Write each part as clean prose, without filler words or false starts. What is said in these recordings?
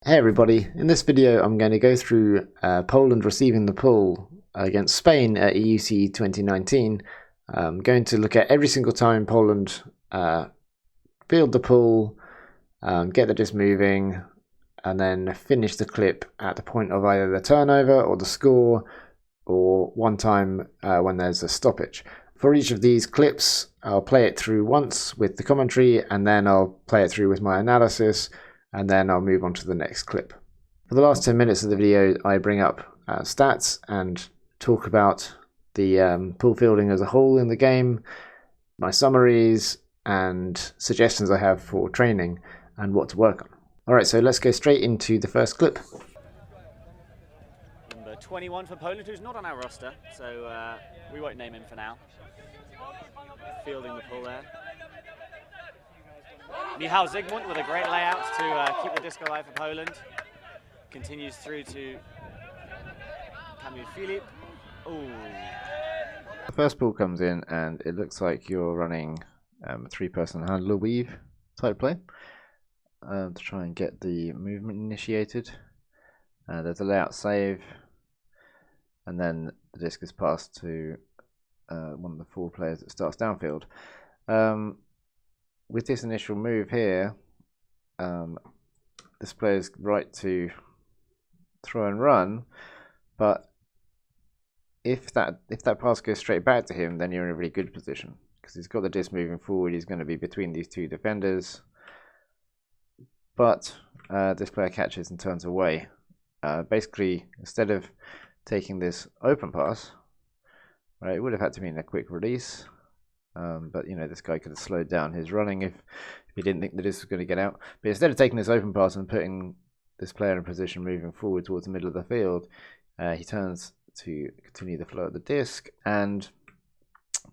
Hey everybody, in this video I'm going to go through Poland receiving the pull against Spain at EUC 2019. I'm going to look at every single time Poland field the pull, get the disc moving, and then finish the clip at the point of either the turnover or the score, or one time when there's a stoppage. For each of these clips I'll play it through once with the commentary, and then I'll play it through with my analysis, and then I'll move on to the next clip. For the last 10 minutes of the video, I bring up stats and talk about the pull fielding as a whole in the game, my summaries, and suggestions I have for training and what to work on. Alright, so let's go straight into the first clip. Number 21 for Poland, who's not on our roster, so we won't name him for now. Fielding the pull there. Michał Zygmunt with a great layout to keep the disc alive for Poland. Continues through to Kamil Filip. Ooh. The first pull comes in and it looks like you're running a three-person handler weave type play to try and get the movement initiated. There's a layout save, and then the disc is passed to one of the four players that starts downfield. With this initial move here, this player's right to throw and run, but if that pass goes straight back to him, then you're in a really good position because he's got the disc moving forward. He's going to be between these two defenders, but this player catches and turns away. Basically, instead of taking this open pass, right, it would have had to mean a quick release. But you know, this guy could have slowed down his running if he didn't think the disc was going to get out. But instead of taking this open pass and putting this player in position moving forward towards the middle of the field, he turns to continue the flow of the disc, and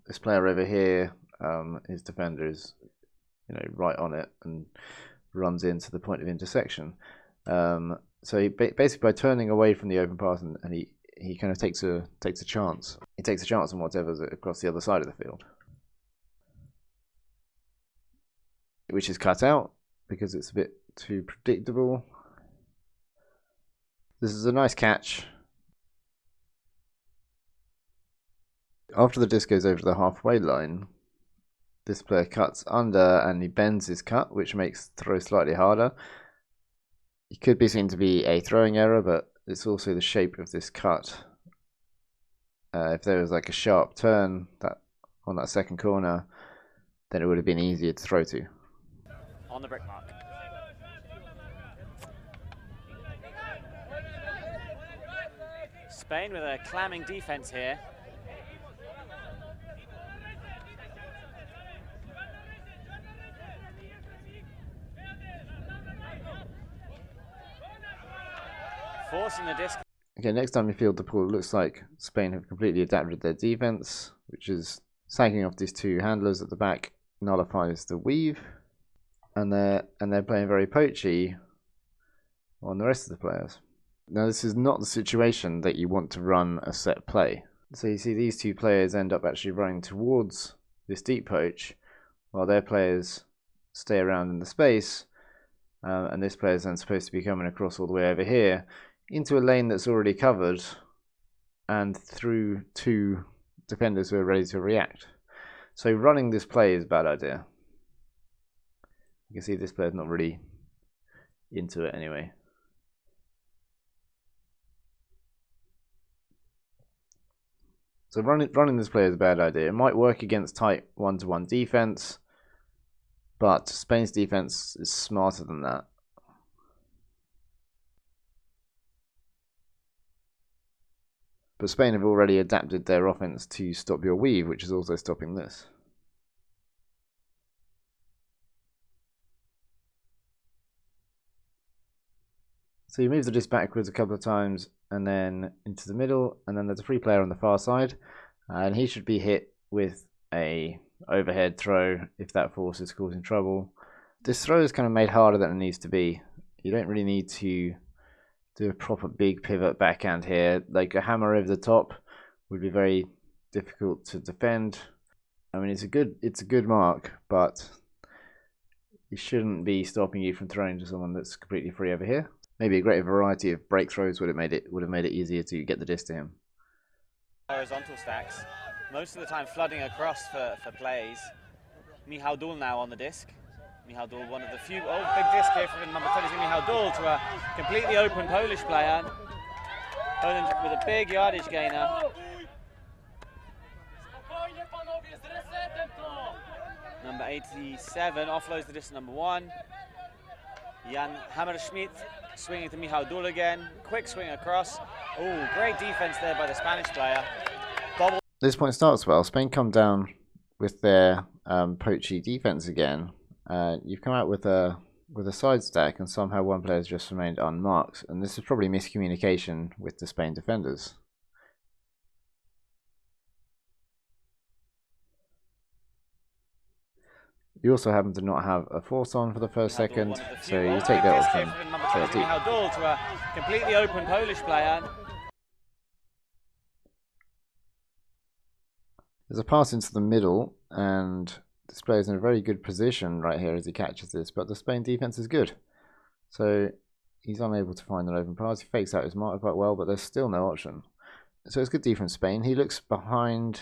this player over here, his defender is, you know, right on it and runs into the point of intersection. So he basically, by turning away from the open pass, and he kind of takes a chance. He takes a chance on whatever's across the other side of the field, which is cut out because it's a bit too predictable. This is a nice catch. After the disc goes over the halfway line, this player cuts under and he bends his cut, which makes the throw slightly harder. It could be seen to be a throwing error, but it's also the shape of this cut. If there was like a sharp turn on that second corner, then it would have been easier to throw to. On the brick mark. Spain with a clamming defense here. Forcing the disc. Okay, next time you field the pull, it looks like Spain have completely adapted their defense, which is sagging off these two handlers at the back nullifies the weave. And they're playing very poachy on the rest of the players. Now, this is not the situation that you want to run a set play. So you see these two players end up actually running towards this deep poach, while their players stay around in the space, and this player is then supposed to be coming across all the way over here into a lane that's already covered and through two defenders who are ready to react. So running this play is a bad idea. You can see this player's not really into it anyway. So running this play is a bad idea. It might work against tight one-to-one defense, but Spain's defense is smarter than that. But Spain have already adapted their offense to stop your weave, which is also stopping this. So you move the disc backwards a couple of times and then into the middle, and then there's a free player on the far side, and he should be hit with a overhead throw if that force is causing trouble. This throw is kind of made harder than it needs to be. You don't really need to do a proper big pivot backhand here. Like a hammer over the top would be very difficult to defend. I mean, it's a good mark, but it shouldn't be stopping you from throwing to someone that's completely free over here. maybe a greater variety of break throws would have made it easier to get the disc to him. Horizontal stacks, most of the time flooding across for plays. Michał Dul now on the disc. Michał Dul, one of the few, big disc here from number 30, Michał Dul to a completely open Polish player. Poland with a big yardage gainer. Number 87 offloads the disc to number 1. Jan Hammerschmidt swinging to Michał Dul again. Quick swing across. Oh, great defense there by the Spanish player. Bobble. This point starts well. Spain come down with their poachy defense again. You've come out with a side stack, and somehow one player has just remained unmarked. And this is probably miscommunication with the Spain defenders. You also happen to not have a force on for the first second, so you take that option. Michał Dul to a completely open Polish player. There's a pass into the middle, and this player's in a very good position right here as he catches this, but the Spain defense is good. So he's unable to find an open pass. He fakes out his mark quite well, but there's still no option. So it's good D from Spain. He looks behind,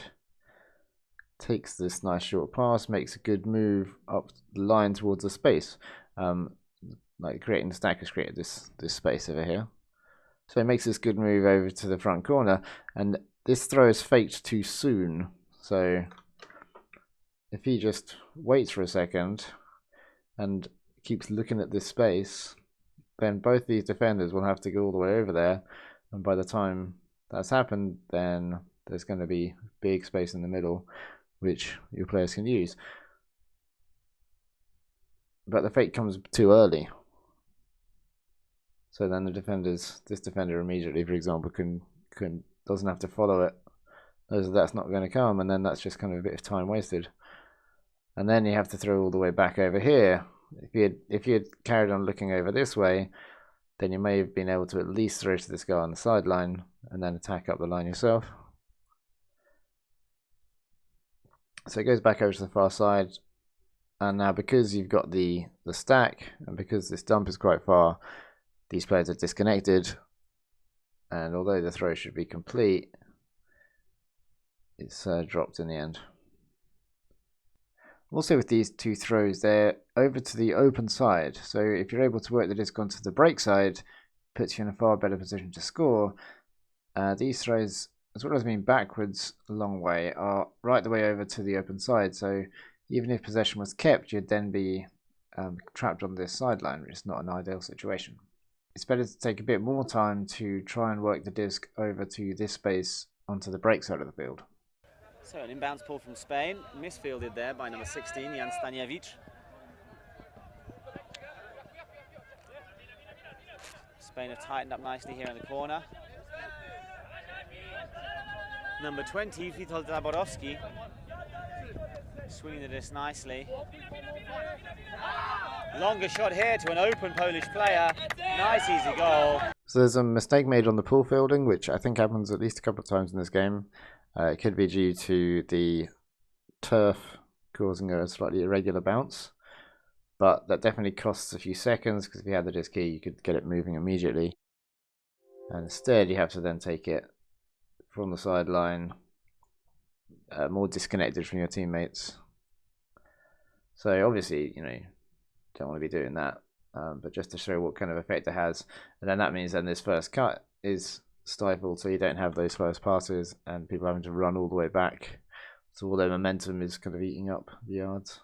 takes this nice short pass, makes a good move up the line towards the space. Like creating the stack has created this space over here. So he makes this good move over to the front corner, and this throw is faked too soon. So if he just waits for a second and keeps looking at this space, then both these defenders will have to go all the way over there, and by the time that's happened, then there's going to be big space in the middle which your players can use. But the fake comes too early, so then this defender immediately, for example, doesn't have to follow it, knows that's not going to come, and then that's just kind of a bit of time wasted. And then you have to throw all the way back over here. If you had carried on looking over this way, then you may have been able to at least throw to this guy on the sideline and then attack up the line yourself. So it goes back over to the far side, and now because you've got the stack, and because this dump is quite far, these players are disconnected, and although the throw should be complete, it's dropped in the end. Also with these two throws, they're over to the open side, so if you're able to work the disc onto the break side, it puts you in a far better position to score. These throws, as well as being backwards a long way, are right the way over to the open side, so even if possession was kept, you'd then be trapped on this sideline, which is not an ideal situation. It's better to take a bit more time to try and work the disc over to this space onto the break side of the field. So an inbounds pull from Spain, misfielded there by number 16, Jan Staniewicz. Spain have tightened up nicely here in the corner. Number 20, Witold Zaborowski, swinging the disc nicely. Longer shot here to an open Polish player. Nice easy goal. So there's a mistake made on the pull fielding, which I think happens at least a couple of times in this game. It could be due to the turf causing a slightly irregular bounce, but that definitely costs a few seconds, because if you had the disc here, you could get it moving immediately. And instead, you have to then take it from the sideline, more disconnected from your teammates. So obviously, you don't want to be doing that, but just to show what kind of effect it has. And then that means then this first cut is stifled, so you don't have those first passes and people having to run all the way back, so all their momentum is kind of eating up the yards.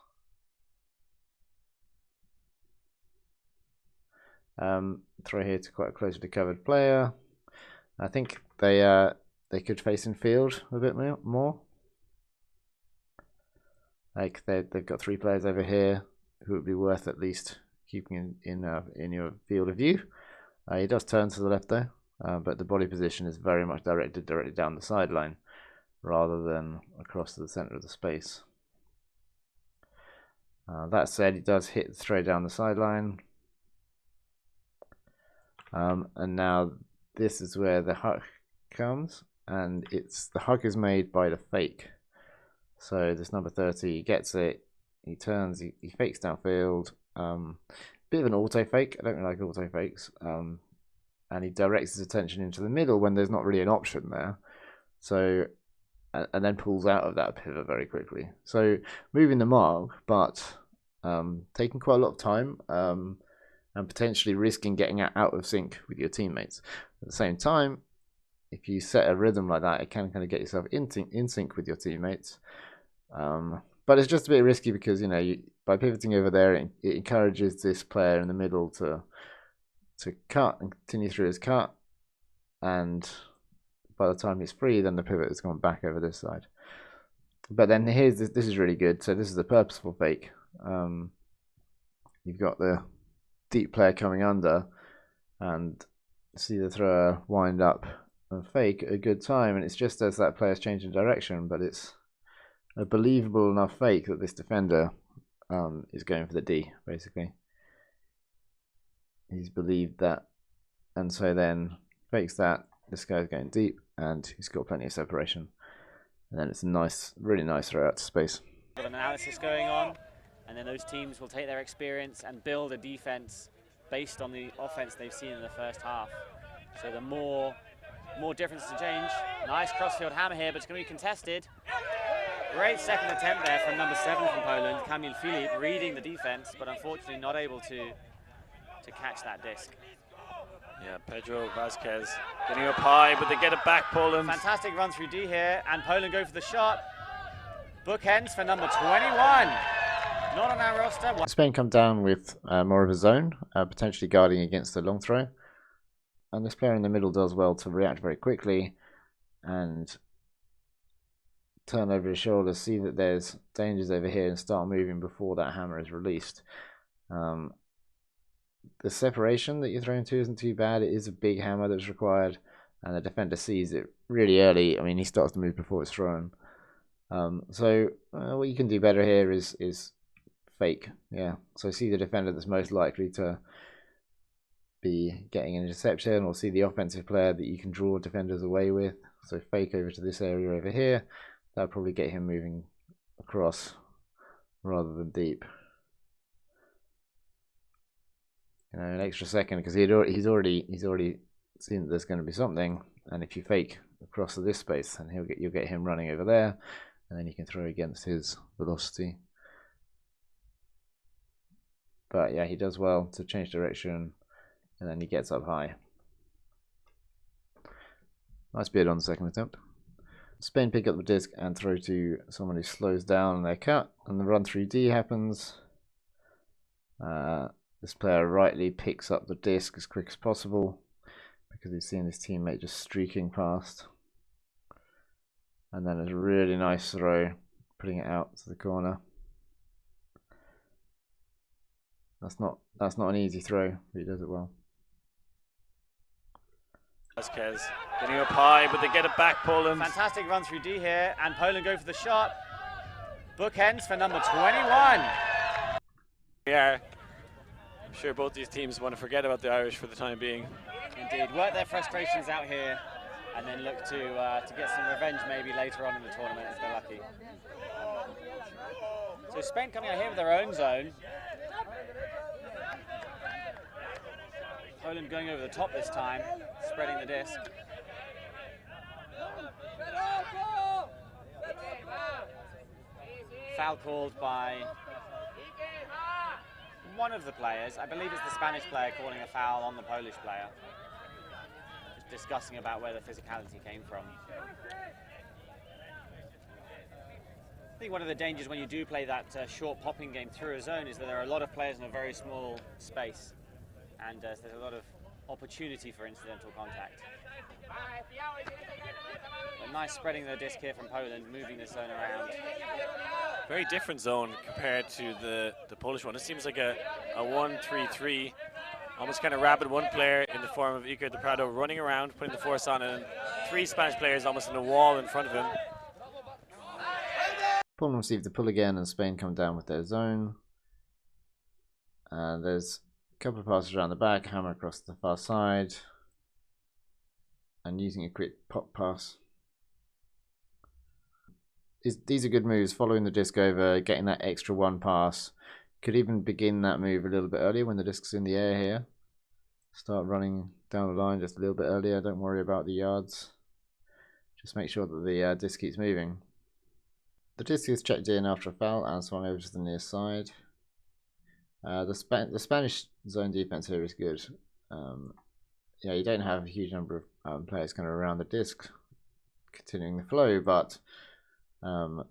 Throw here to quite a closely covered player. I think they could face in field a bit more. Like they've got three players over here who would be worth at least keeping in your field of view. He does turn to the left though, but the body position is very much directed directly down the sideline rather than across to the center of the space. That said, he does hit the throw down the sideline. And now this is where the huck comes, and the huck is made by the fake. So this number 30 gets it, he turns, he fakes downfield, bit of an auto fake. I don't really like auto fakes. And he directs his attention into the middle when there's not really an option there. So, and then pulls out of that pivot very quickly. So moving the mark, but taking quite a lot of time and potentially risking getting out of sync with your teammates. At the same time, if you set a rhythm like that, it can kind of get yourself in sync with your teammates. But it's just a bit risky because, you know, by pivoting over there, it encourages this player in the middle to cut and continue through his cut, and by the time he's free, then the pivot has gone back over this side. But then here's this is really good. So this is a purposeful fake. You've got the deep player coming under, and see the thrower wind up and fake at a good time, and it's just as that player's changing direction, but it's a believable enough fake that this defender is going for the D, basically. He's believed that, and so then fakes that. This guy's going deep, and he's got plenty of separation. And then it's a nice, really nice throw out to space. Got an analysis going on, and then those teams will take their experience and build a defense based on the offense they've seen in the first half. So the more difference to change. Nice crossfield hammer here, but it's going to be contested. Great second attempt there from number 7 from Poland, Kamil Filip, reading the defense, but unfortunately not able to catch that disc. Yeah, Pedro Vasquez getting up high, but they get it back, Poland. Fantastic run through D here, and Poland go for the shot. Bookends for number 21. Not on our roster. Spain come down with more of a zone, potentially guarding against the long throw. And this player in the middle does well to react very quickly and turn over his shoulders, see that there's dangers over here, and start moving before that hammer is released. The separation that you're throwing to isn't too bad. It is a big hammer that's required, and the defender sees it really early. I mean, he starts to move before it's thrown. So what you can do better here is fake. Yeah. So see the defender that's most likely to be getting an interception, or see the offensive player that you can draw defenders away with. So fake over to this area over here. That'll probably get him moving across rather than deep. You know, an extra second, because he's already seen that there's going to be something, and if you fake across to this space, then you'll get him running over there, and then you can throw against his velocity. But yeah, he does well to change direction, and then he gets up high. Nice bid on the second attempt. Spain pick up the disc and throw to someone who slows down their cut, and the run through D happens. This player rightly picks up the disc as quick as possible because he's seen his teammate just streaking past. And then a really nice throw, putting it out to the corner. That's not an easy throw, but he does it well. Vasquez getting up high, but they get it back, Poland. Fantastic run through D here, and Poland go for the shot. Bookends for number 21. Yeah. I'm sure both these teams want to forget about the Irish for the time being. Indeed, work their frustrations out here, and then look to get some revenge maybe later on in the tournament if they're lucky. So Spain coming out here with their own zone. Poland going over the top this time, spreading the disc. Foul called by one of the players. I believe it's the Spanish player calling a foul on the Polish player. Just discussing about where the physicality came from. I think one of the dangers when you do play that short popping game through a zone is that there are a lot of players in a very small space, and there's a lot of opportunity for incidental contact. But nice spreading the disc here from Poland, moving the zone around. Very different zone compared to the Polish one. It seems like a 1-3-3, almost kind of rapid. One player in the form of Iker de Prado running around, putting the force on, and 3 Spanish players almost in a wall in front of him. Poland receive the pull again, and Spain come down with their zone. There's a couple of passes around the back, hammer across the far side, and using a quick pop pass. These are good moves, following the disc over, getting that extra one pass, Could even begin that move a little bit earlier when the disc's in the air here. Start running down the line just a little bit earlier. Don't worry about the yards. Just make sure that the disc keeps moving. The disc is checked in after a foul and swung over to the near side. The Spanish zone defense here is good. Yeah, you don't have a huge number of players kind of around the disc continuing the flow, but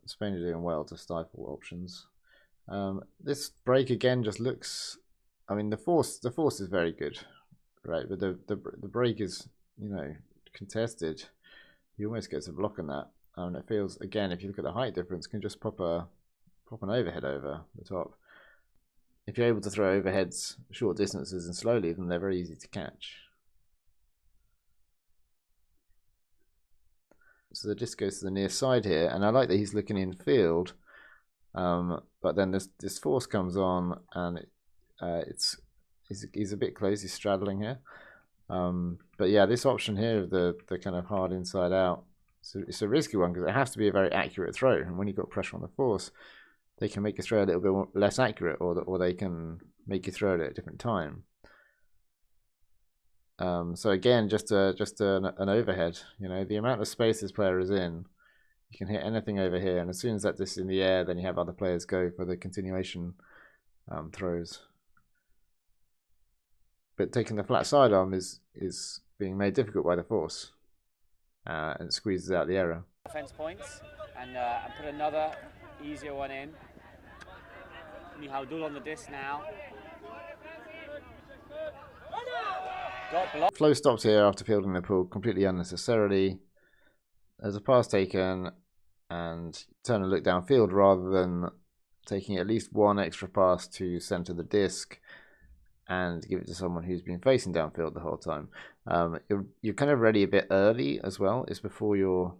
Spain are doing well to stifle options. This break again just looks, I mean, the force is very good, right? But the break is, you know, contested. He almost gets a block on that. And it feels, again, if you look at the height difference, can just pop an overhead over the top. If you're able to throw overheads short distances and slowly, then they're very easy to catch. So the disc goes to the near side here, and I like that he's looking in field. But then this force comes on, and he's a bit close. He's straddling here. But yeah, this option here of the kind of hard inside out, so it's a risky one because it has to be a very accurate throw, and when you've got pressure on the force, they can make you throw a little bit less accurate, or they can make you throw it at a different time. So again, just an overhead. You know, the amount of space this player is in, you can hit anything over here, and as soon as that disc is in the air, then you have other players go for the continuation throws. But taking the flat sidearm is being made difficult by the force, and it squeezes out the error. Offense points, and put another easier one in. Mihaudul on the disc now. Got blocked. Flow stops here after fielding the pool completely unnecessarily. There's a pass taken, and turn and look downfield rather than taking at least one extra pass to center the disc and give it to someone who's been facing downfield the whole time. You're kind of ready a bit early as well. It's before your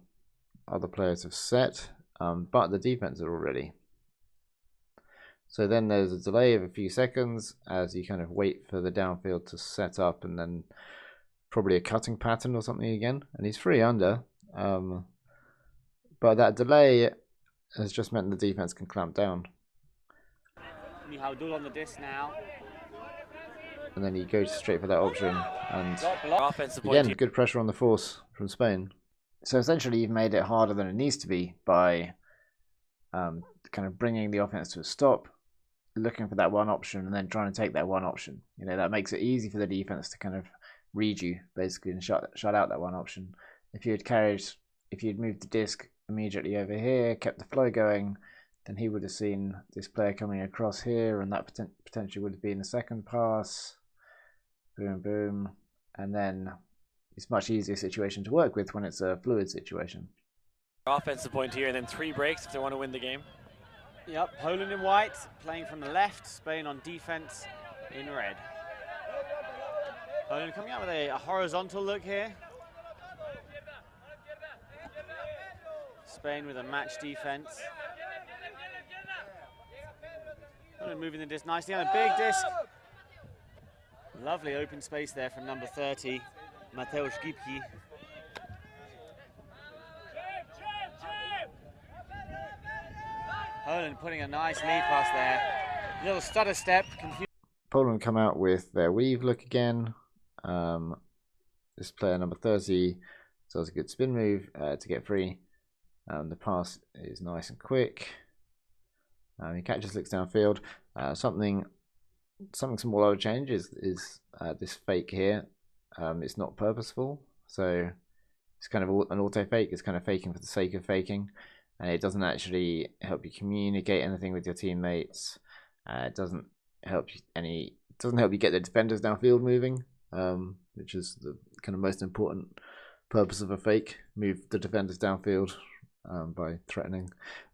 other players have set, but the defense are all ready. So then there's a delay of a few seconds as you kind of wait for the downfield to set up, and then probably a cutting pattern or something again. And he's free under. But that delay has just meant the defense can clamp down. Mihaudul on the disc now. And then you go straight for that option. And Offensive again, point. good pressure on the force from Spain. So essentially you've made it harder than it needs to be by kind of bringing the offense to a stop, looking for that one option, and then trying to take that one option. You know, that makes it easy for the defense to kind of read you, basically, and shut out that one option. If you'd moved the disc immediately over here, kept the flow going, then he would have seen this player coming across here, and that potentially would have been the second pass. Boom, boom. And then it's a much easier situation to work with when it's a fluid situation. Offensive point here, and then 3 breaks if they want to win the game. Yep, Poland in white, playing from the left, Spain on defense in red. Poland coming out with a horizontal look here. Spain with a match defense. Poland moving the disc nicely on a big disc. Lovely open space there from number 30, Mateusz Gipki. Poland putting a nice lead pass there. Little stutter step. Poland come out with their weave look again. This player, number 30, does a good spin move to get free. The pass is nice and quick. He catches, looks downfield. Something small I would change is this fake here. It's not purposeful, so it's kind of an auto fake. It's kind of faking for the sake of faking, and it doesn't actually help you communicate anything with your teammates. It doesn't help you get the defenders downfield moving, which is the kind of most important purpose of a fake. Move the defenders downfield by threatening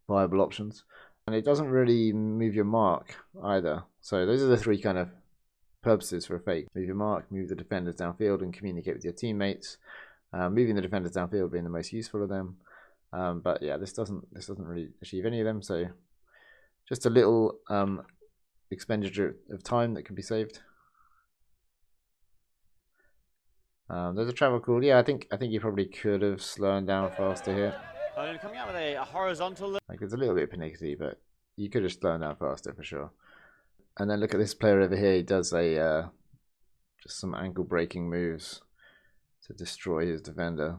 viable options. And it doesn't really move your mark either. So those are the 3 kind of purposes for a fake. Move your mark, move the defenders downfield, and communicate with your teammates. Moving the defenders downfield being the most useful of them. But yeah, this doesn't really achieve any of them. So just a little expenditure of time that can be saved. There's a travel call. Yeah, I think you probably could have slowed down faster here. Coming out with a horizontal look. Like, it's a little bit panicky, but you could have slowed down faster for sure. And then look at this player over here. He does a just some ankle breaking moves to destroy his defender.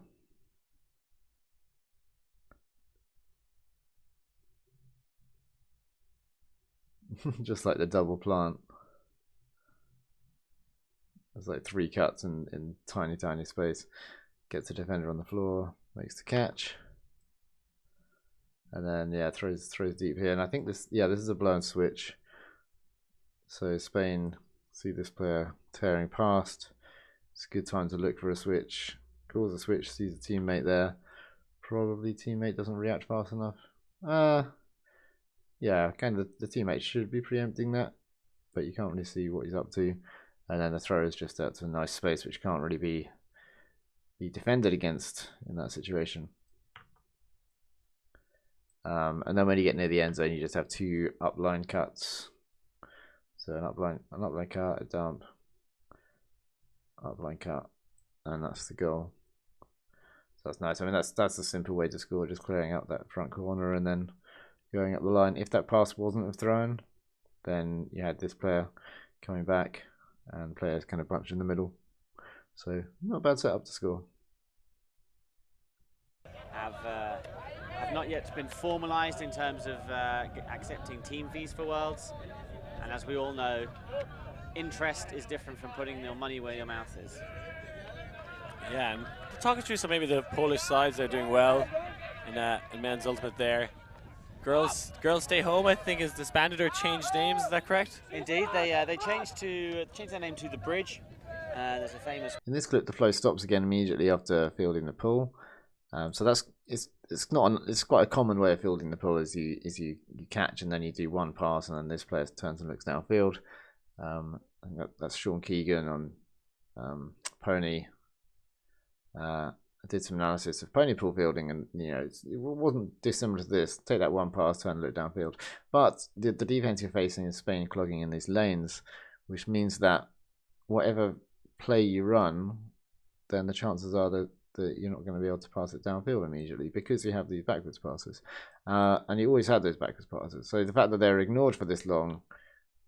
Just like the double plant. There's like 3 cuts in tiny space. Gets the defender on the floor, makes the catch. And then yeah, throws deep here. And I think this is a blown switch. So Spain see this player tearing past. It's a good time to look for a switch. Calls a switch, sees a teammate there. Probably teammate doesn't react fast enough. Yeah, kind of the teammate should be preempting that, but you can't really see what he's up to. And then the throw is just out to a nice space which can't really be defended against in that situation. And then when you get near the end zone, you just have 2 upline cuts. So an upline cut, a dump, upline cut, and that's the goal. So that's nice. I mean, that's a simple way to score, just clearing out that front corner and then going up the line. If that pass wasn't thrown, then you had this player coming back and players kind of bunch in the middle. So not a bad setup to score. Have not yet been formalised in terms of accepting team fees for Worlds. And as we all know, interest is different from putting your money where your mouth is. Yeah, and talk us through some maybe the Polish sides. They're doing well in men's ultimate there. Girls Stay Home, I think, is disbanded or changed names. Is that correct? Indeed, they changed their name to The Bridge. There's a famous. In this clip, the flow stops again immediately after fielding the pull. So it's quite a common way of fielding the pull. Is you catch and then you do one pass and then this player turns and looks downfield. I think that's Sean Keegan on Pony. I did some analysis of pony pull fielding, and it wasn't dissimilar to this. Take that one pass, turn and look downfield. But the defense you're facing is Spain clogging in these lanes, which means that whatever play you run, then the chances are that you're not going to be able to pass it downfield immediately because you have these backwards passes. And you always had those backwards passes. So the fact that they're ignored for this long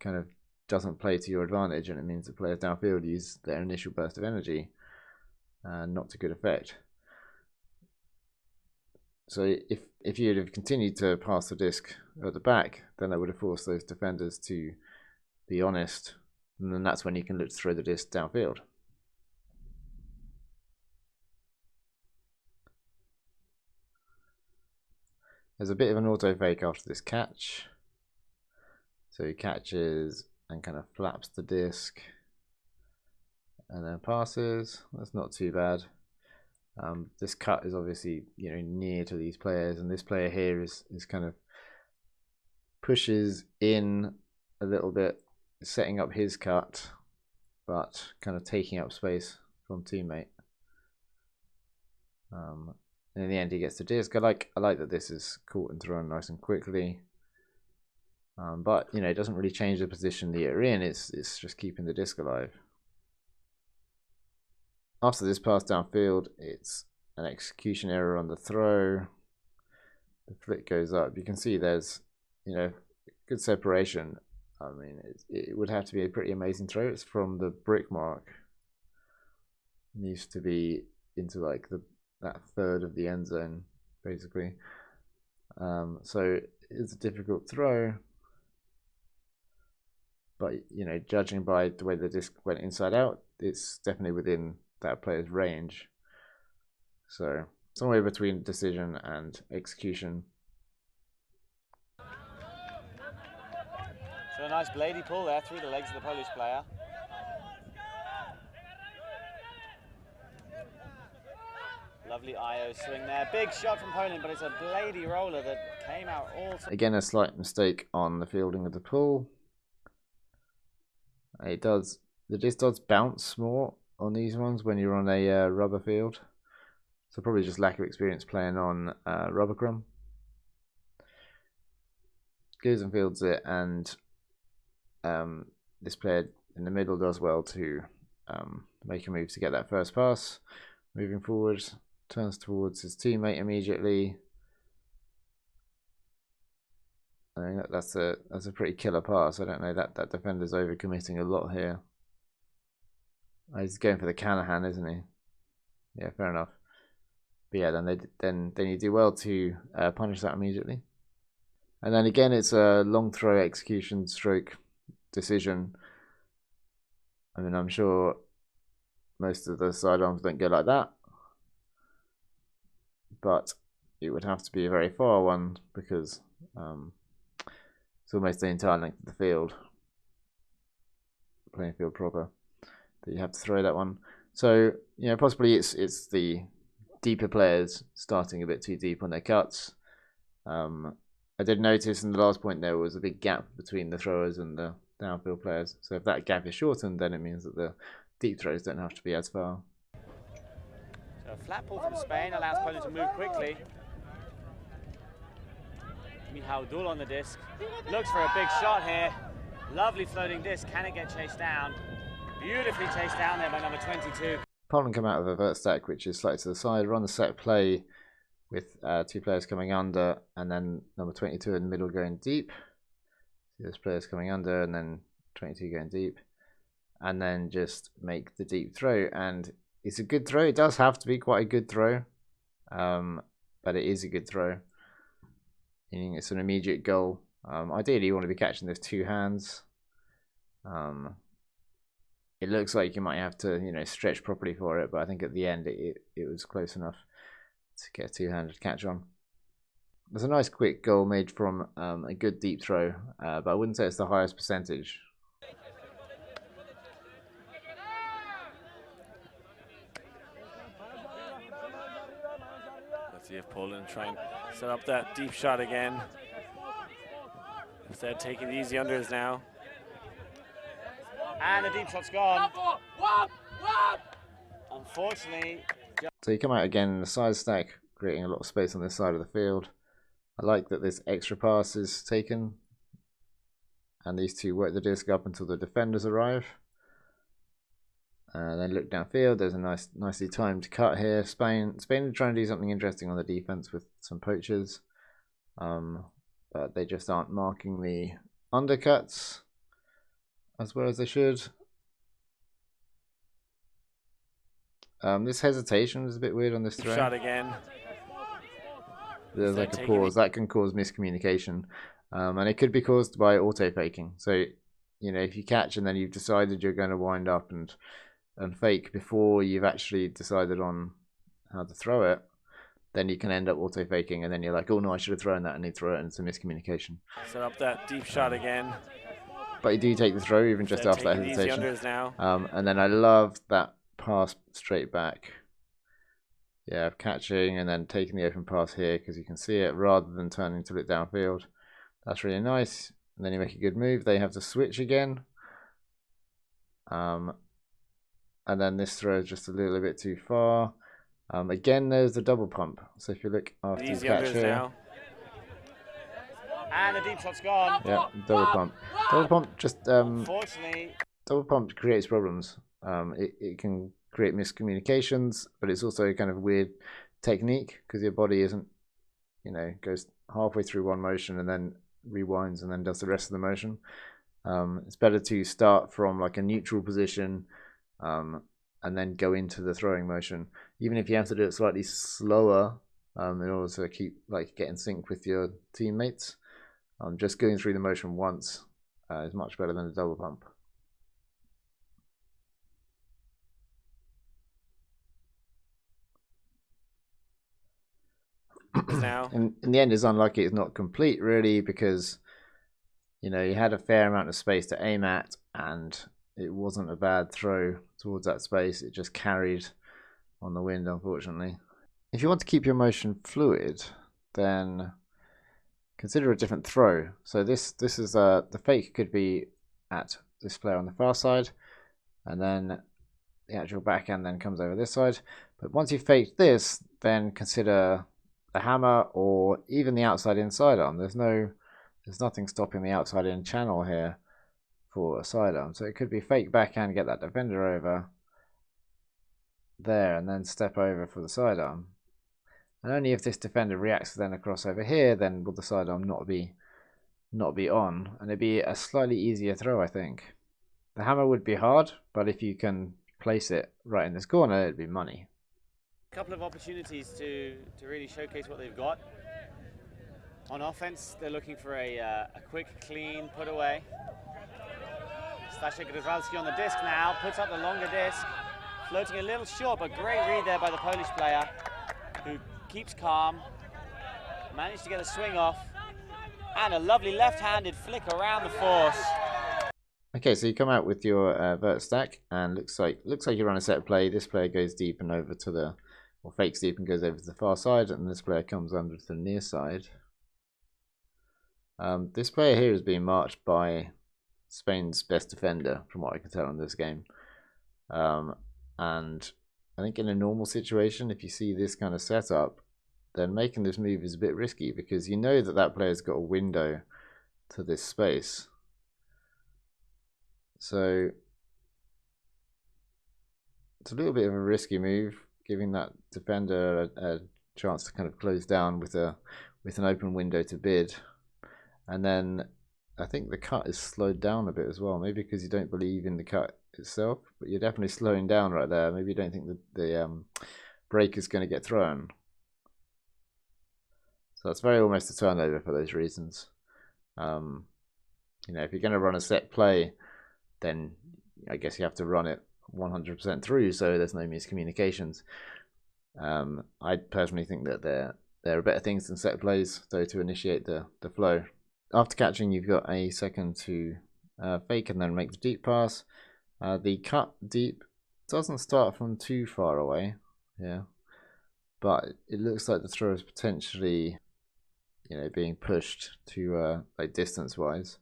kind of doesn't play to your advantage, and it means that players downfield use their initial burst of energy not to good effect. So if you'd have continued to pass the disc at the back, then that would have forced those defenders to be honest, and then that's when you can look to throw the disc downfield. There's a bit of an auto fake after this catch. So he catches and kind of flaps the disc and then passes. That's not too bad. This cut is obviously near to these players, and this player here is kind of pushes in a little bit, setting up his cut, but kind of taking up space from teammate. And in the end, he gets the disc. I like that this is caught and thrown nice and quickly. But it doesn't really change the position that you're in. It's just keeping the disc alive. After this pass downfield, it's an execution error on the throw. The flick goes up. You can see there's good separation. I mean, it would have to be a pretty amazing throw. It's from the brick mark. It needs to be into like that third of the end zone, basically. So it's a difficult throw, but judging by the way the disc went inside out, it's definitely within that player's range. So somewhere between decision and execution. So a nice bladey pull there through the legs of the Polish player. Lovely IO swing there. Big shot from Poland, but it's a bladey roller that came out all. Again, a slight mistake on the fielding of the pull. The disc does bounce more on these ones when you're on a rubber field. So probably just lack of experience playing on rubber crumb. Goes and fields it, and this player in the middle does well to make a move to get that first pass. Moving forward, turns towards his teammate immediately, I think that's a pretty killer pass. I don't know, that defender's overcommitting a lot here. Oh, he's going for the Callahan, isn't he? Yeah, fair enough. But yeah, then you do well to punish that immediately. And then again, it's a long throw execution stroke decision. I mean, I'm sure most of the sidearms don't go like that, but it would have to be a very far one because it's almost the entire length of the field, playing field proper, that you have to throw that one. So, you know, possibly it's the deeper players starting a bit too deep on their cuts. I did notice in the last point there was a big gap between the throwers and the downfield players. So if that gap is shortened, then it means that the deep throws don't have to be as far. So a flat pull from Spain allows Poland to move quickly. Michał Dul on the disc. Looks for a big shot here. Lovely floating disc. Can it get chased down? Beautifully chased down there by number 22. Poland come out with a vert stack, which is slightly to the side, run the set play with two players coming under, and then number 22 in the middle going deep. See, this player's coming under, and then 22 going deep, and then just make the deep throw. And it's a good throw. It does have to be quite a good throw, but it is a good throw. Meaning it's an immediate goal. Ideally, you want to be catching this two hands. It looks like you might have to, you know, stretch properly for it, but I think at the end it was close enough to get a two-handed catch on. There's a nice quick goal made from a good deep throw, but I wouldn't say it's the highest percentage. Let's see if Poland try and set up that deep shot again. Instead, taking the easy unders now. And the deep shot's gone. Unfortunately. So you come out again in the side stack, creating a lot of space on this side of the field. I like that this extra pass is taken, and these two work the disc up until the defenders arrive. And then look downfield. There's a nicely timed cut here. Spain are trying to do something interesting on the defense with some poachers, but they just aren't marking the undercuts as well as they should. This hesitation is a bit weird on this throw. Shot again. There's like a pause that can cause miscommunication, and it could be caused by auto faking. So, you know, if you catch and then you've decided you're going to wind up and fake before you've actually decided on how to throw it, then you can end up auto faking, and then you're like, oh no, I should have thrown that, and you throw it, and it's a miscommunication. Set up that deep shot again. But you do take the throw even just after that hesitation. Easy unders now. And then I love that pass straight back. Yeah, catching and then taking the open pass here because you can see it rather than turning to look downfield. That's really nice. And then you make a good move. They have to switch again. And then this throw is just a little bit too far. Again, there's the double pump. So if you look after the catch here. Now. And the deep shot's gone. Yeah, double pump. Double pump just Unfortunately. Double pump creates problems. It can create miscommunications, but it's also a kind of weird technique because your body isn't, you know, goes halfway through one motion and then rewinds and then does the rest of the motion. It's better to start from like a neutral position and then go into the throwing motion, even if you have to do it slightly slower in order to keep like get in sync with your teammates. Just going through the motion once is much better than a double pump. Now. In the end, it's unlucky it's not complete, really, because, you know, you had a fair amount of space to aim at, and it wasn't a bad throw towards that space. It just carried on the wind, unfortunately. If you want to keep your motion fluid, then consider a different throw. So this is the fake could be at this player on the far side, and then the actual backhand then comes over this side. But once you've faked this, then consider the hammer or even the outside inside arm. There's nothing stopping the outside in channel here for a sidearm. So it could be fake backhand, get that defender over there, and then step over for the sidearm. And only if this defender reacts then across over here, then will the sidearm not be not be on, and it'd be a slightly easier throw, I think. The hammer would be hard, but if you can place it right in this corner, it'd be money. A couple of opportunities to really showcase what they've got. On offense, they're looking for a quick, clean put away. Staszek Grozalski on the disc now, puts up the longer disc, floating a little short, but great read there by the Polish player, who keeps calm, managed to get a swing off, and a lovely left-handed flick around the force. Okay, so you come out with your vert stack, and looks like you run a set play. This player goes deep and over to the, or fakes deep and goes over to the far side, and this player comes under to the near side. This player here is being marched by Spain's best defender, from what I can tell in this game. And I think in a normal situation, if you see this kind of setup, then making this move is a bit risky, because you know that that player's got a window to this space. So it's a little bit of a risky move, giving that defender a chance to kind of close down with an open window to bid. And then I think the cut is slowed down a bit as well, maybe because you don't believe in the cut itself, but you're definitely slowing down right there. Maybe you don't think that the break is going to get thrown. So that's very almost a turnover for those reasons. You know, if you're going to run a set play, then I guess you have to run it 100% through, so there's no miscommunications. I personally think that there are better things than set plays, though, to initiate the flow. After catching, you've got a second to fake and then make the deep pass. The cut deep doesn't start from too far away, yeah, but it looks like the throw is potentially, you know, being pushed to like distance-wise.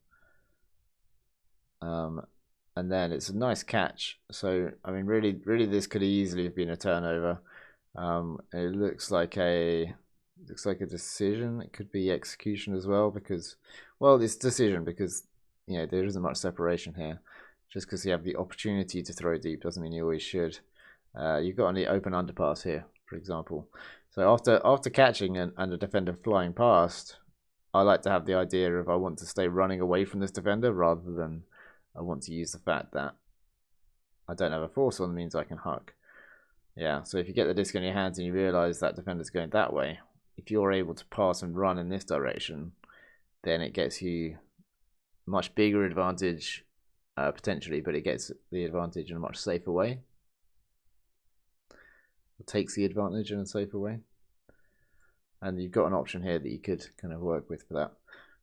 And then it's a nice catch. So I mean, really, this could easily have been a turnover. It looks like a decision. It could be execution as well, because, well, it's decision because, you know, there isn't much separation here. Just because you have the opportunity to throw deep doesn't mean you always should. You've got an open underpass here, for example. So after catching and a defender flying past, I like to have the idea of I want to stay running away from this defender rather than I want to use the fact that I don't have a force on means I can huck. Yeah, so if you get the disc in your hands and you realise that defender's going that way, if you're able to pass and run in this direction, then it gets you much bigger advantage, potentially, but it gets the advantage in a much safer way. It takes the advantage in a safer way. And you've got an option here that you could kind of work with for that.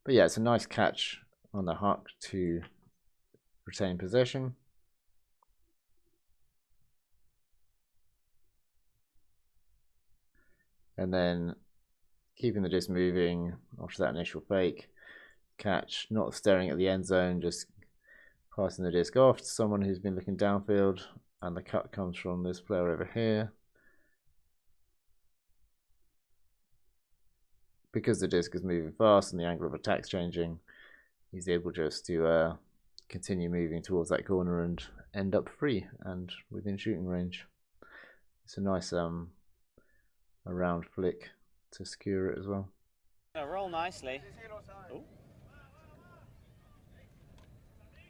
But yeah, it's a nice catch on the huck to retain possession. And then keeping the disc moving after that initial fake catch, not staring at the end zone, just passing the disc off to someone who's been looking downfield, and the cut comes from this player over here. Because the disc is moving fast and the angle of attack's changing, he's able just to continue moving towards that corner and end up free and within shooting range. It's a nice around flick to secure it as well. Roll nicely. Ooh.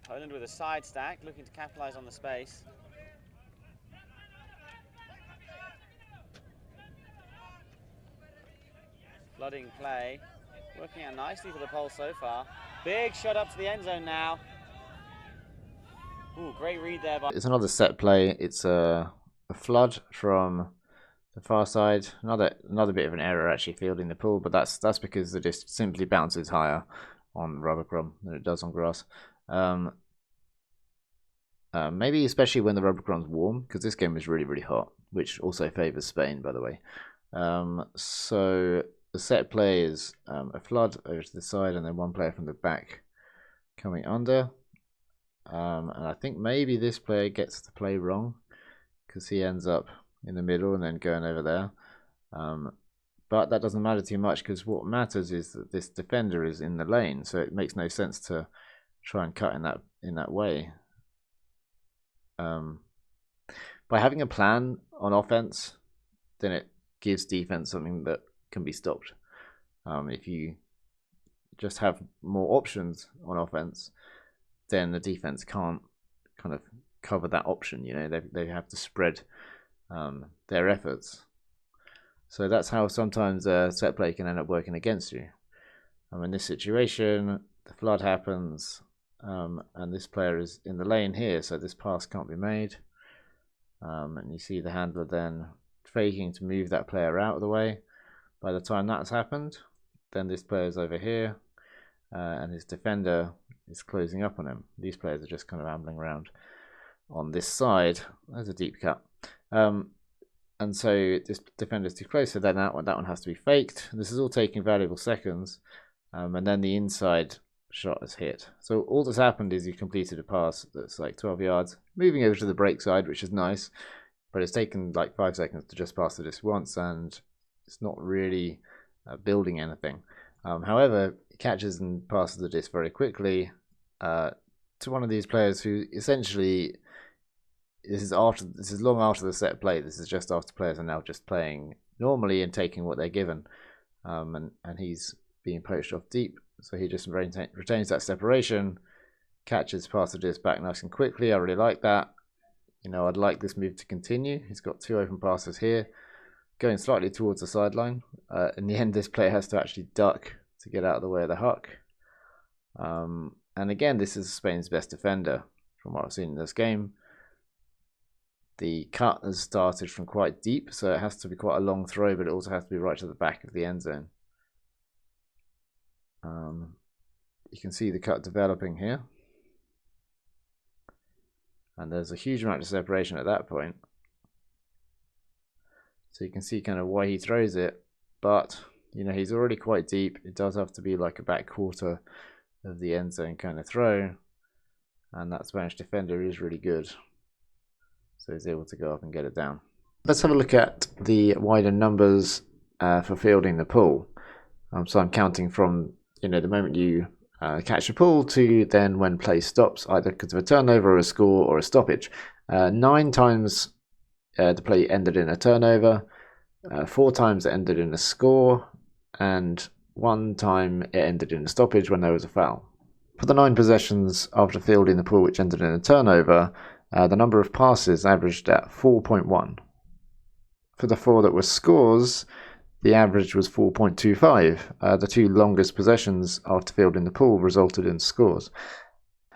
Poland with a side stack, looking to capitalise on the space. Flooding play, working out nicely for the Poles so far. Big shot up to the end zone now. Ooh, great read there. It's another set play. It's a flood from the far side. Another bit of an error actually fielding the pull, but that's because the disc simply bounces higher on rubber crumb than it does on grass. Maybe especially when the rubber crumb's warm, because this game is really hot, which also favours Spain, by the way. So the set play is a flood over to the side and then one player from the back coming under. And I think maybe this player gets the play wrong because he ends up in the middle and then going over there. But that doesn't matter too much, because what matters is that this defender is in the lane, so it makes no sense to try and cut in that way. By having a plan on offense, then it gives defense something that can be stopped. If you just have more options on offense, then the defense can't kind of cover that option. You know, they have to spread their efforts. So that's how sometimes a set play can end up working against you. In this situation, the flood happens, and this player is in the lane here, so this pass can't be made. And you see the handler then faking to move that player out of the way. By the time that's happened, then this player's over here, and his defender is closing up on him. These players are just kind of ambling around on this side. There's a deep cut. And so this defender's too close, so then that one has to be faked. This is all taking valuable seconds, and then the inside shot is hit. So all that's happened is you completed a pass that's like 12 yards, moving over to the break side, which is nice, but it's taken like 5 seconds to just pass the disc once, and it's not really building anything. However, it catches and passes the disc very quickly to one of these players who essentially, this is long after the set play. This is just after players are now just playing normally and taking what they're given, and he's being poached off deep, so he just retains that separation, catches, passes the disc back nice and quickly. I really like that. You know, I'd like this move to continue. He's got 2 open passes here, going slightly towards the sideline. In the end, this player has to actually duck to get out of the way of the huck. And again, this is Spain's best defender from what I've seen in this game. The cut has started from quite deep, so it has to be quite a long throw, but it also has to be right to the back of the end zone. You can see the cut developing here. And there's a huge amount of separation at that point. So you can see kind of why he throws it, but you know, he's already quite deep. It does have to be like a back quarter of the end zone kind of throw, and that Spanish defender is really good, so he's able to go up and get it down. Let's have a look at the wider numbers for fielding the pull. So I'm counting from, you know, the moment you catch a pull to then when play stops, either because of a turnover or a score or a stoppage. 9 times the play ended in a turnover, 4 times it ended in a score, and 1 time it ended in a stoppage when there was a foul. For the 9 possessions after fielding the pull which ended in a turnover, the number of passes averaged at 4.1. For the 4 that were scores, the average was 4.25. The 2 longest possessions after fielding the pull resulted in scores.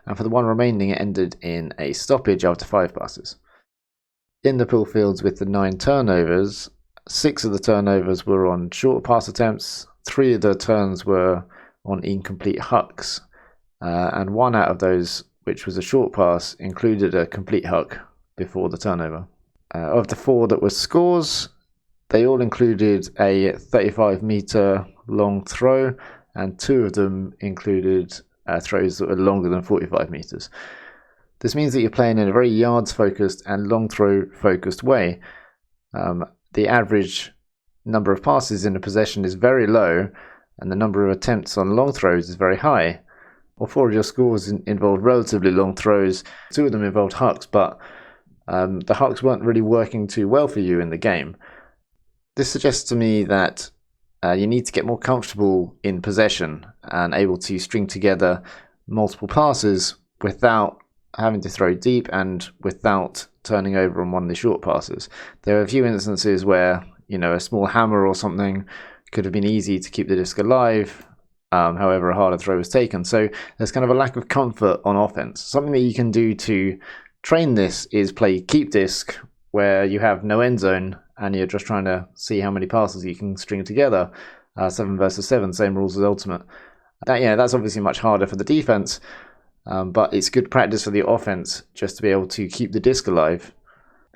And for the 1 remaining, it ended in a stoppage after 5 passes. In the pull fields with the 9 turnovers, 6 of the turnovers were on short pass attempts, 3 of the turns were on incomplete hucks, and 1 out of those, which was a short pass, included a complete huck before the turnover. Of the 4 that were scores, they all included a 35-meter long throw, and 2 of them included throws that were longer than 45 meters. This means that you're playing in a very yards-focused and long throw-focused way. The average number of passes in a possession is very low, and the number of attempts on long throws is very high. All 4 of your scores involved relatively long throws. 2 of them involved hucks, but the hucks weren't really working too well for you in the game. This suggests to me that you need to get more comfortable in possession and able to string together multiple passes without having to throw deep and without turning over on one of the short passes. There are a few instances where, you know, a small hammer or something could have been easy to keep the disc alive. However, a harder throw was taken. So there's kind of a lack of comfort on offense. Something that you can do to train this is play keep disc, where you have no end zone and you're just trying to see how many passes you can string together. 7 versus 7, same rules as ultimate. That's obviously much harder for the defense, but it's good practice for the offense just to be able to keep the disc alive.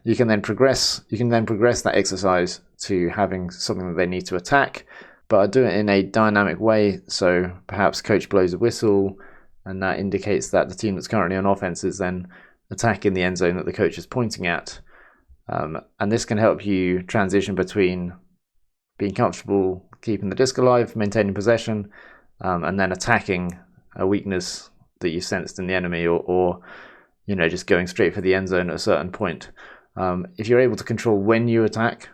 You can then progress that exercise to having something that they need to attack, but do it in a dynamic way. So perhaps coach blows a whistle, and that indicates that the team that's currently on offense is then attacking the end zone that the coach is pointing at. And this can help you transition between being comfortable keeping the disc alive, maintaining possession, and then attacking a weakness that you sensed in the enemy, or just going straight for the end zone at a certain point. If you're able to control when you attack,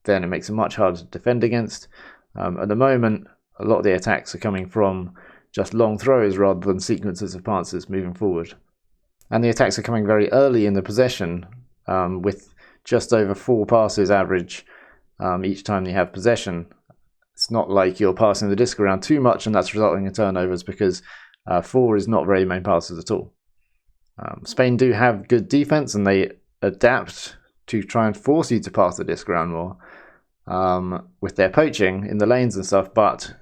then it makes it much harder to defend against. At the moment, a lot of the attacks are coming from just long throws rather than sequences of passes moving forward. And the attacks are coming very early in the possession, with just over 4 passes average each time you have possession. It's not like you're passing the disc around too much and that's resulting in turnovers, because 4 is not very many passes at all. Spain do have good defense and they adapt to try and force you to pass the disc around more with their poaching in the lanes and stuff, but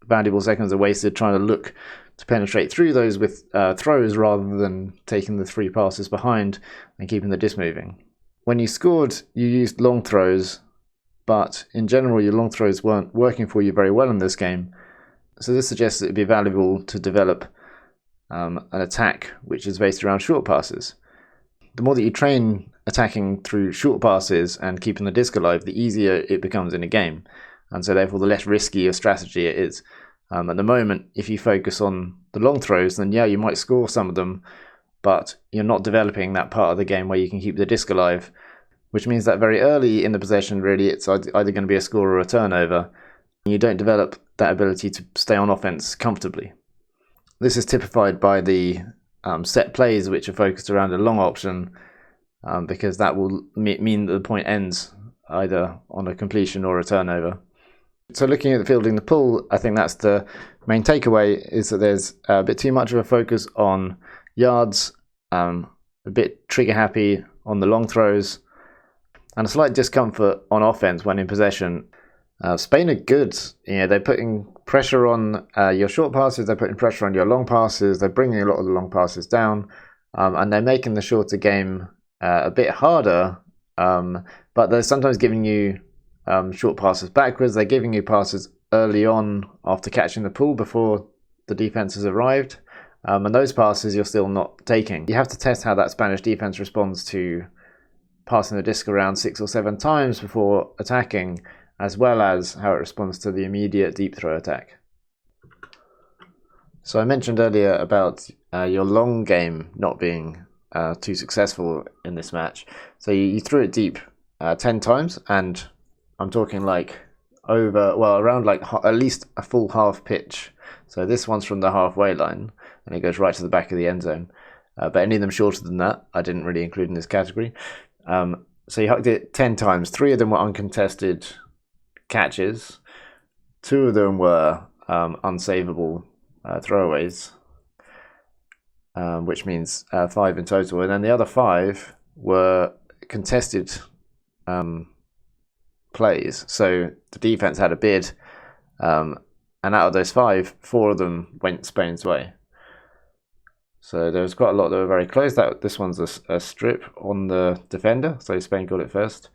valuable seconds are wasted trying to look to penetrate through those with throws rather than taking the 3 passes behind and keeping the disc moving. When you scored, you used long throws, but in general your long throws weren't working for you very well in this game. So this suggests it would be valuable to develop an attack which is based around short passes. The more that you train attacking through short passes and keeping the disc alive, the easier it becomes in a game, and so therefore the less risky a strategy it is. At the moment, if you focus on the long throws, then yeah, you might score some of them, but you're not developing that part of the game where you can keep the disc alive, which means that very early in the possession, really, it's either going to be a score or a turnover. You don't develop that ability to stay on offense comfortably. This is typified by the set plays which are focused around a long option, because that will mean that the point ends either on a completion or a turnover. So looking at fielding the pull, I think that's the main takeaway, is that there's a bit too much of a focus on yards, a bit trigger happy on the long throws, and a slight discomfort on offense when in possession. Spain are good. They're putting pressure on your short passes, they're putting pressure on your long passes, they're bringing a lot of the long passes down, and they're making the shorter game a bit harder, but they're sometimes giving you short passes backwards. They're giving you passes early on after catching the pull before the defense has arrived, and those passes you're still not taking. You have to test how that Spanish defense responds to passing the disc around 6 or 7 times before attacking, as well as how it responds to the immediate deep throw attack. So I mentioned earlier about your long game not being too successful in this match. So you threw it deep 10 times, and I'm talking like around like at least a full half pitch. So this one's from the halfway line and it goes right to the back of the end zone. But any of them shorter than that, I didn't really include in this category. So you hucked it 10 times. 3 of them were uncontested catches. 2 of them were unsavable throwaways, which means 5 in total. And then the other 5 were contested plays. So the defense had a bid, and out of those 5, 4 of them went Spain's way. So there was quite a lot that were very close. This one's a strip on the defender, so Spain got it first.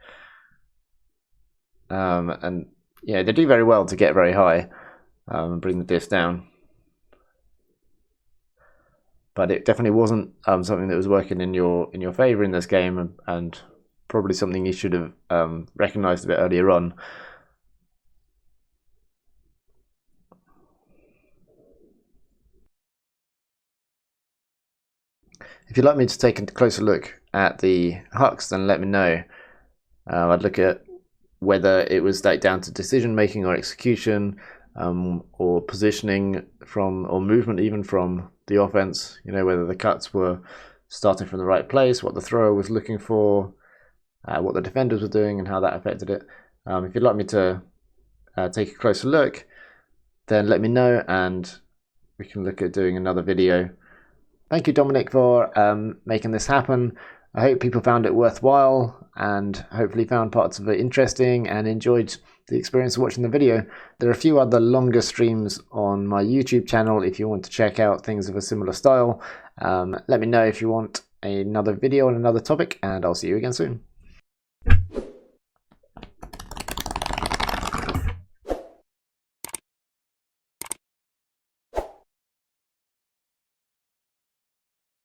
And yeah, they do very well to get very high and bring the disc down. But it definitely wasn't something that was working in your favour in this game, and probably something you should have recognised a bit earlier on. If you'd like me to take a closer look at the hucks, then let me know. I'd look at whether it was down to decision making or execution, or positioning or movement even from the offense. Whether the cuts were starting from the right place, what the thrower was looking for, what the defenders were doing, and how that affected it. If you'd like me to take a closer look, then let me know and we can look at doing another video. Thank you, Dominic, for making this happen. I hope people found it worthwhile and hopefully found parts of it interesting and enjoyed the experience of watching the video. There are a few other longer streams on my YouTube channel if you want to check out things of a similar style. Let me know if you want another video on another topic, and I'll see you again soon.